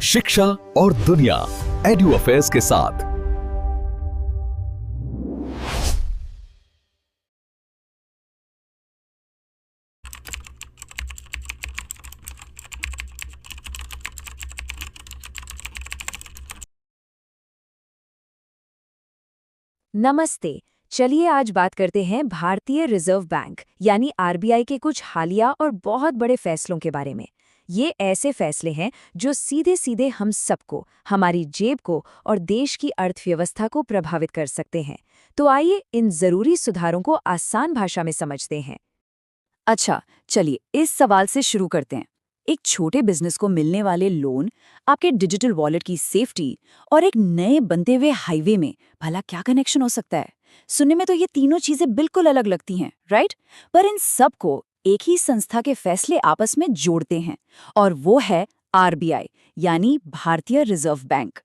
शिक्षा और दुनिया, एडू अफेयर्स के साथ। नमस्ते। चलिए आज बात करते हैं भारतीय रिजर्व बैंक यानी आरबीआई के कुछ हालिया और बहुत बड़े फैसलों के बारे में। ये ऐसे फैसले हैं जो सीधे सीधे हम सबको, हमारी जेब को और देश की अर्थव्यवस्था को प्रभावित कर सकते हैं। तो आइए इन जरूरी सुधारों को आसान भाषा में समझते हैं। अच्छा, चलिए इस सवाल से शुरू करते हैं। एक छोटे बिजनेस को मिलने वाले लोन, आपके डिजिटल वॉलेट की सेफ्टी और एक नए बनते हुए हाईवे में भला क्या कनेक्शन हो सकता है? सुनने में तो ये तीनों चीजें बिल्कुल अलग लगती हैं, राइट? पर इन सब को एक ही संस्था के फैसले आपस में जोड़ते हैं, और वो है आरबीआई यानी भारतीय रिजर्व बैंक।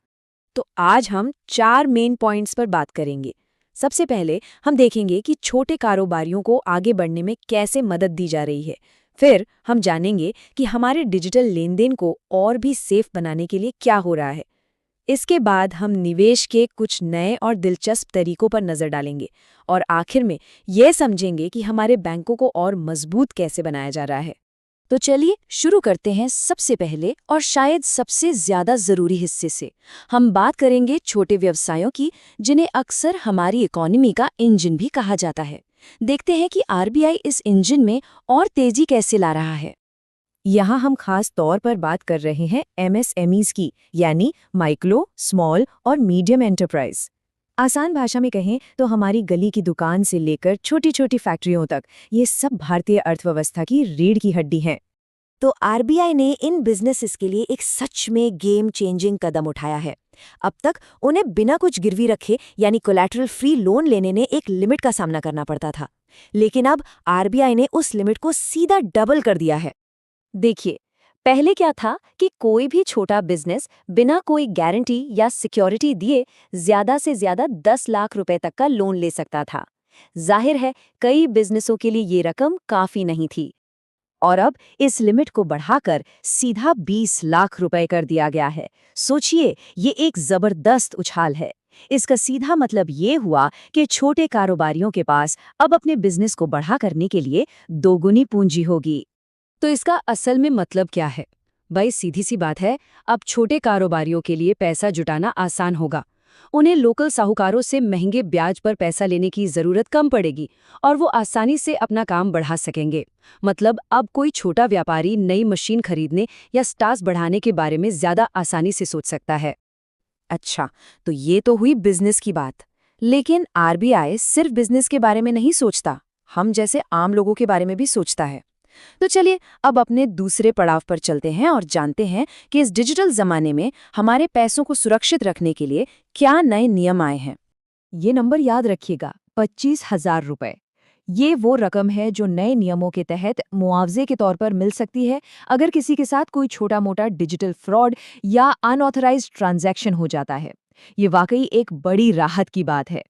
तो आज हम 4 मेन पॉइंट्स पर बात करेंगे। सबसे पहले हम देखेंगे कि छोटे कारोबारियों को आगे बढ़ने में कैसे मदद दी जा रही है। फिर हम जानेंगे कि हमारे डिजिटल लेनदेन को और भी सेफ बनाने के लिए क्या हो रहा है। इसके बाद हम निवेश के कुछ नए और दिलचस्प तरीकों पर नजर डालेंगे, और आखिर में यह समझेंगे कि हमारे बैंकों को और मजबूत कैसे बनाया जा रहा है। तो चलिए शुरू करते हैं सबसे पहले और शायद सबसे ज्यादा जरूरी हिस्से से। हम बात करेंगे छोटे व्यवसायों की, जिन्हें अक्सर हमारी इकोनॉमी का इंजन भी कहा जाता है। देखते हैं कि आरबीआई इस इंजन में और तेजी कैसे ला रहा है। यहाँ हम खास तौर पर बात कर रहे हैं एमएसएमईज की, यानी माइक्रो, स्मॉल और मीडियम एंटरप्राइज। आसान भाषा में कहें तो हमारी गली की दुकान से लेकर छोटी छोटी फैक्ट्रियों तक ये सब भारतीय अर्थव्यवस्था की रीढ़ की हड्डी हैं। तो आरबीआई ने इन बिजनेसेस के लिए एक सच में गेम चेंजिंग कदम उठाया है। अब तक उन्हें बिना कुछ गिरवी रखे यानी कोलैटरल फ्री लोन लेने ने एक लिमिट का सामना करना पड़ता था, लेकिन अब आरबीआई ने उस लिमिट को सीधा डबल कर दिया है। देखिए, पहले क्या था कि कोई भी छोटा बिजनेस बिना कोई गारंटी या सिक्योरिटी दिए ज्यादा से ज्यादा 10 लाख रुपए तक का लोन ले सकता था। जाहिर है कई बिजनेसों के लिए ये रकम काफी नहीं थी, और अब इस लिमिट को बढ़ाकर सीधा 20 लाख रुपए कर दिया गया है। सोचिए, ये एक जबरदस्त उछाल है। इसका सीधा मतलब ये हुआ कि छोटे कारोबारियों के पास अब अपने बिजनेस को बढ़ा करने के लिए दोगुनी पूंजी होगी। तो इसका असल में मतलब क्या है? भाई सीधी सी बात है, अब छोटे कारोबारियों के लिए पैसा जुटाना आसान होगा। उन्हें लोकल साहूकारों से महंगे ब्याज पर पैसा लेने की जरूरत कम पड़ेगी, और वो आसानी से अपना काम बढ़ा सकेंगे। मतलब अब कोई छोटा व्यापारी नई मशीन खरीदने या स्टाफ बढ़ाने के बारे में ज्यादा आसानी से सोच सकता है। अच्छा, तो ये तो हुई बिजनेस की बात। लेकिन आरबीआई सिर्फ बिजनेस के बारे में नहीं सोचता, हम जैसे आम लोगों के बारे में भी सोचता है। तो चलिए अब अपने दूसरे पड़ाव पर चलते हैं और जानते हैं कि इस डिजिटल जमाने में हमारे पैसों को सुरक्षित रखने के लिए क्या नए नियम आए हैं। ये नंबर याद रखिएगा, 25,000 रुपए। ये वो रकम है जो नए नियमों के तहत मुआवजे के तौर पर मिल सकती है अगर किसी के साथ कोई छोटा मोटा डिजिटल फ्रॉड या अनऑथराइज्ड ट्रांजैक्शन हो जाता है। ये वाकई एक बड़ी राहत की बात है।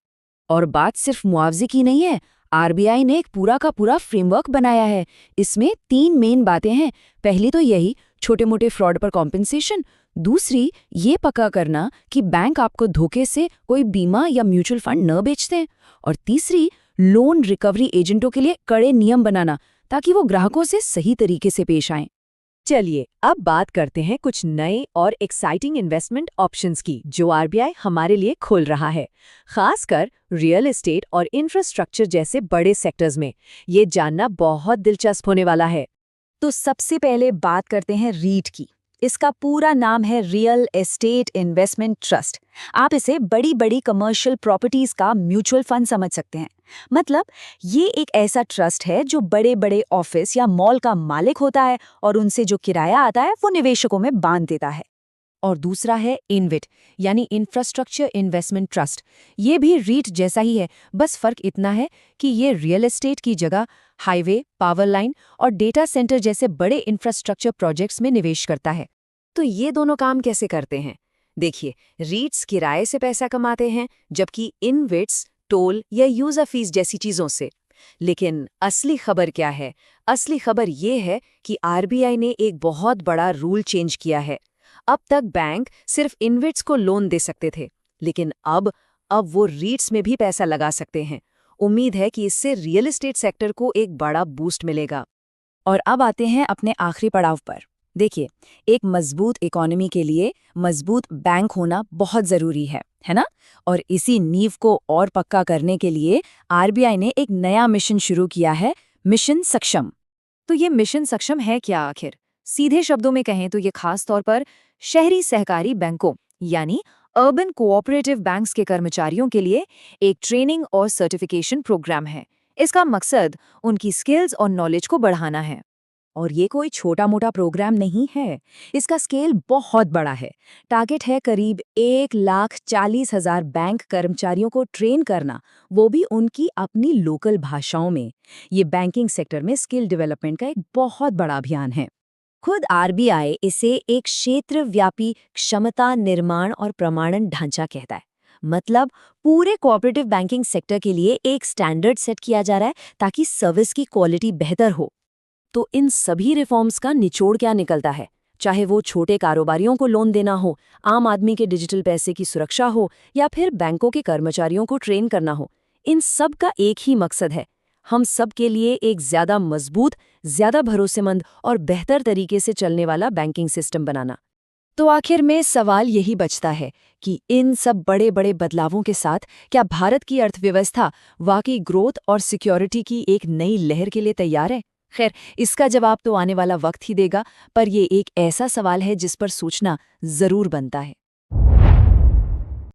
और बात सिर्फ मुआवजे की नहीं है, आरबीआई ने एक पूरा का पूरा फ्रेमवर्क बनाया है। इसमें 3 मेन बातें हैं। पहली तो यही, छोटे मोटे फ्रॉड पर कॉम्पेंसेशन। दूसरी, ये पक्का करना कि बैंक आपको धोखे से कोई बीमा या म्यूचुअल फंड न बेचते हैं। और तीसरी, लोन रिकवरी एजेंटों के लिए कड़े नियम बनाना ताकि वो ग्राहकों से सही तरीके से पेश आएं। चलिए अब बात करते हैं कुछ नए और एक्साइटिंग इन्वेस्टमेंट ऑप्शंस की जो आरबीआई हमारे लिए खोल रहा है, खासकर रियल एस्टेट और इंफ्रास्ट्रक्चर जैसे बड़े सेक्टर्स में। ये जानना बहुत दिलचस्प होने वाला है। तो सबसे पहले बात करते हैं रीट की। इसका पूरा नाम है रियल एस्टेट इन्वेस्टमेंट ट्रस्ट। आप इसे बड़ी बड़ी कमर्शियल प्रॉपर्टीज का म्यूचुअल फंड समझ सकते हैं। मतलब ये एक ऐसा ट्रस्ट है जो बड़े बड़े ऑफिस या मॉल का मालिक होता है और उनसे जो किराया आता है वो निवेशकों में बांध देता है। और दूसरा है इनविट यानी इंफ्रास्ट्रक्चर इन्वेस्टमेंट ट्रस्ट। ये भी रीट जैसा ही है, बस फर्क इतना है कि ये रियल एस्टेट की जगह हाईवे, पावर लाइन और डेटा सेंटर जैसे बड़े इंफ्रास्ट्रक्चर प्रोजेक्ट्स में निवेश करता है। तो ये दोनों काम कैसे करते हैं? देखिए, रीट्स किराए से पैसा कमाते हैं, जबकि इनविट्स टोल या यूजर फीस जैसी चीजों से। लेकिन असली खबर क्या है? असली खबर ये है कि आरबीआई ने एक बहुत बड़ा रूल चेंज किया है। अब तक बैंक सिर्फ इन्वेट्स को लोन दे सकते थे, लेकिन अब वो रीट्स में भी पैसा लगा सकते हैं। उम्मीद है कि इससे रियल एस्टेट सेक्टर को एक बड़ा बूस्ट मिलेगा। और अब आते हैं अपने आखिरी पड़ाव पर। देखिए, एक मजबूत इकोनॉमी के लिए मजबूत बैंक होना बहुत ज़रूरी है ना? और इसी नींव को और पक्का करने के लिए आरबीआई ने एक नया मिशन शुरू किया है, मिशन सक्षम। तो ये मिशन सक्षम है क्या आखिर? सीधे शब्दों में कहें तो ये खास तौर पर शहरी सहकारी बैंकों यानी अर्बन कोऑपरेटिव बैंक्स के कर्मचारियों के लिए एक ट्रेनिंग और सर्टिफिकेशन प्रोग्राम है। इसका मकसद उनकी स्किल्स और नॉलेज को बढ़ाना है। और ये कोई छोटा-मोटा प्रोग्राम नहीं है, इसका स्केल बहुत बड़ा है। टारगेट है करीब 1,40,000 बैंक कर्मचारियों को ट्रेन करना, वो भी उनकी अपनी लोकल भाषाओं में। ये बैंकिंग सेक्टर में स्किल डेवलपमेंट का एक बहुत बड़ा अभियान है। खुद आरबीआई इसे एक क्षेत्रव्यापी क्षमता निर्माण और प्रमाणन ढांचा कहता है। मतलब पूरे कोऑपरेटिव बैंकिंग सेक्टर के लिए एक स्टैंडर्ड सेट किया जा रहा है ताकि सर्विस की क्वालिटी बेहतर हो। तो इन सभी रिफॉर्म्स का निचोड़ क्या निकलता है? चाहे वो छोटे कारोबारियों को लोन देना हो, आम आदमी के डिजिटल पैसे की सुरक्षा हो या फिर बैंकों के कर्मचारियों को ट्रेन करना हो, इन सब का एक ही मकसद है, हम सब के लिए एक ज्यादा मजबूत, ज्यादा भरोसेमंद और बेहतर तरीके से चलने वाला बैंकिंग सिस्टम बनाना। तो आखिर में सवाल यही बचता है कि इन सब बड़े बड़े बदलावों के साथ क्या भारत की अर्थव्यवस्था वाकई ग्रोथ और सिक्योरिटी की एक नई लहर के लिए तैयार है? खैर, इसका जवाब तो आने वाला वक्त ही देगा, पर ये एक ऐसा सवाल है जिस पर सोचना जरूर बनता है।